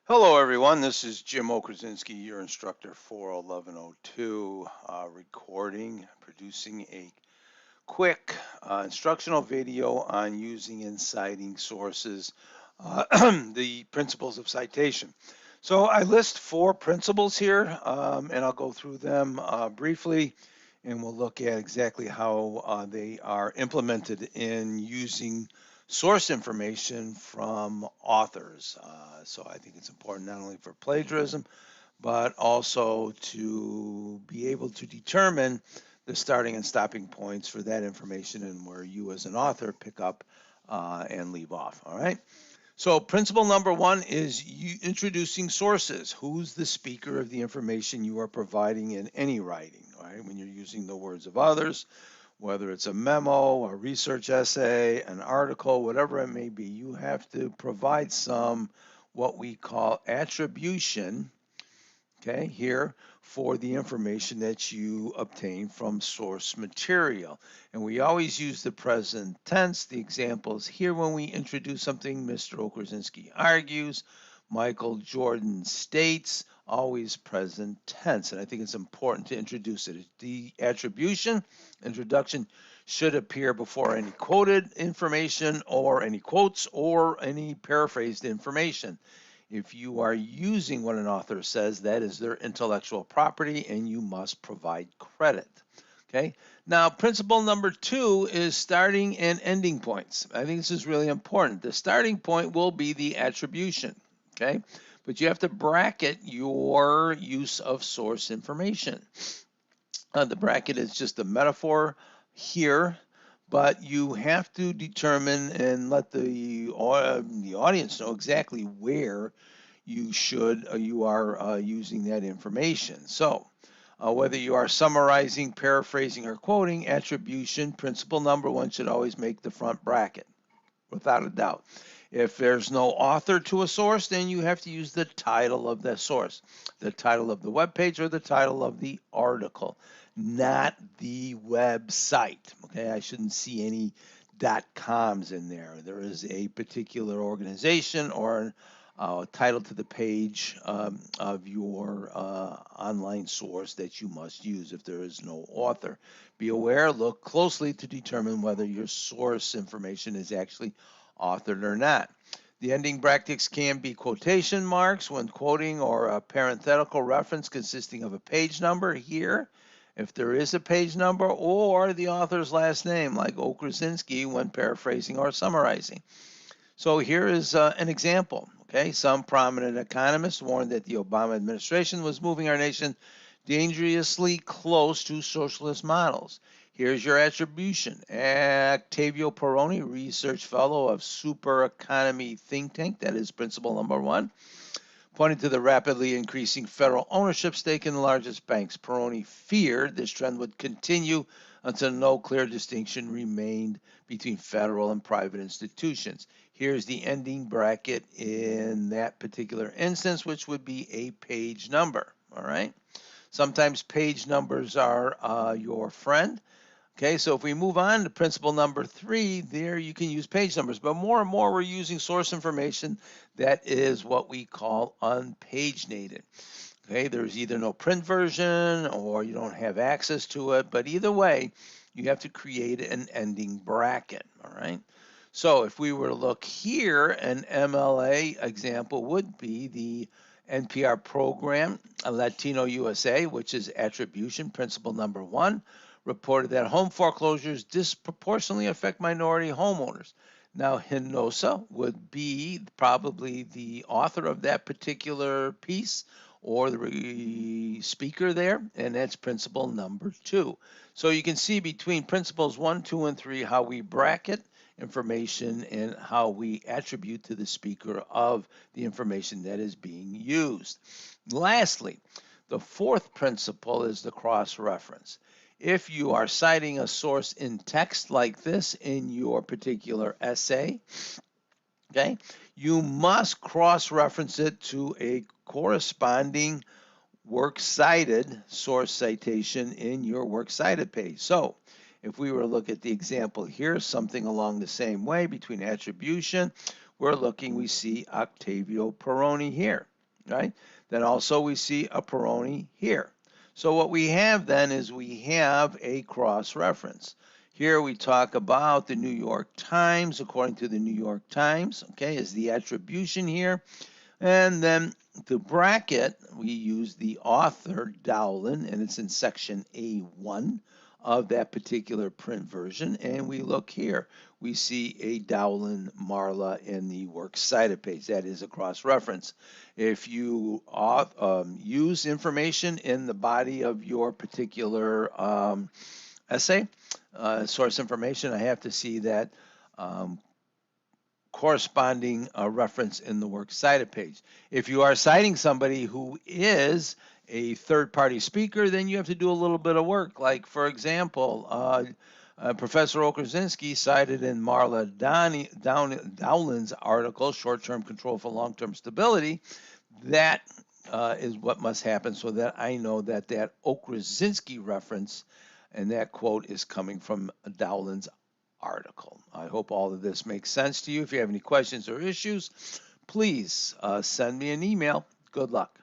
Hello, everyone. This is Jim Okrasinski, your instructor for 1102, producing a quick instructional video on using and citing sources, the principles of citation. So I list four principles here, and I'll go through them briefly, and we'll look at exactly how they are implemented in using source information from authors. So I think it's important not only for plagiarism, but also to be able to determine the starting and stopping points for that information and where you as an author pick up and leave off. All right. So principle number one is introducing sources. Who's the speaker of the information you are providing in any writing, right? When you're using the words of others, whether it's a memo, a research essay, an article, whatever it may be, you have to provide some what we call attribution, okay, here for the information that you obtain from source material. And we always use the present tense. The examples here when we introduce something, Mr. Okrasinski argues, Michael Jordan states, always present tense. And I think it's important to introduce it. The attribution, introduction, should appear before any quoted information or any quotes or any paraphrased information. If you are using what an author says, that is their intellectual property and you must provide credit. Okay. Now, principle number two is starting and ending points. I think this is really important. The starting point will be the attribution. Okay. But you have to bracket your use of source information. The bracket is just a metaphor here, but you have to determine and let the audience know exactly where you are using that information. So whether you are summarizing, paraphrasing, or quoting, attribution, principle number one should always make the front bracket, without a doubt. If there's no author to a source, then you have to use the title of the source, the title of the web page or the title of the article, not the website. Okay, I shouldn't see any .coms in there. There is a particular organization or title to the page of your online source that you must use if there is no author. Be aware, look closely to determine whether your source information is actually authored or not. The ending brackets can be quotation marks when quoting or a parenthetical reference consisting of a page number here, if there is a page number, or the author's last name, like Okrasinski, when paraphrasing or summarizing. So here is an example. Okay, some prominent economists warned that the Obama administration was moving our nation dangerously close to socialist models. Here's your attribution. Octavio Peroni, research fellow of Super Economy think tank, that is principle number one, pointing to the rapidly increasing federal ownership stake in the largest banks. Peroni feared this trend would continue until no clear distinction remained between federal and private institutions. Here's the ending bracket in that particular instance, which would be a page number. All right. Sometimes page numbers are your friend. Okay, so if we move on to principle number three, there you can use page numbers, but more and more we're using source information that is what we call unpaginated. Okay, there's either no print version or you don't have access to it, but either way, you have to create an ending bracket, all right? So if we were to look here, an MLA example would be the NPR program, Latino USA, which is attribution principle number one, reported that home foreclosures disproportionately affect minority homeowners. Now, Hinosa would be probably the author of that particular piece or the speaker there, and that's principle number two. So you can see between principles one, two, and three how we bracket information and how we attribute to the speaker of the information that is being used. Lastly, the fourth principle is the cross-reference. If you are citing a source in text like this in your particular essay, okay, you must cross-reference it to a corresponding works cited source citation in your works cited page. So if we were to look at the example here, something along the same way between attribution, we see Octavio Peroni here. right? Then also we see a Peroni here. So what we have then is we have a cross-reference. Here we talk about the New York Times, according to the New York Times, okay, is the attribution here. And then to bracket, we use the author, Dowling, and it's in section A1 of that particular print version. And we look here, we see a Dowling Marla in the works cited page. That is a cross-reference. If you use information in the body of your particular essay, source information, I have to see that corresponding reference in the works cited page. If you are citing somebody who is a third-party speaker, then you have to do a little bit of work. Like, for example, Professor Okerzinski cited in Marla Dowling's article, Short-Term Control for Long-Term Stability. That is what must happen so that I know that that Okerzinski reference and that quote is coming from Dowling's article. I hope all of this makes sense to you. If you have any questions or issues, please send me an email. Good luck.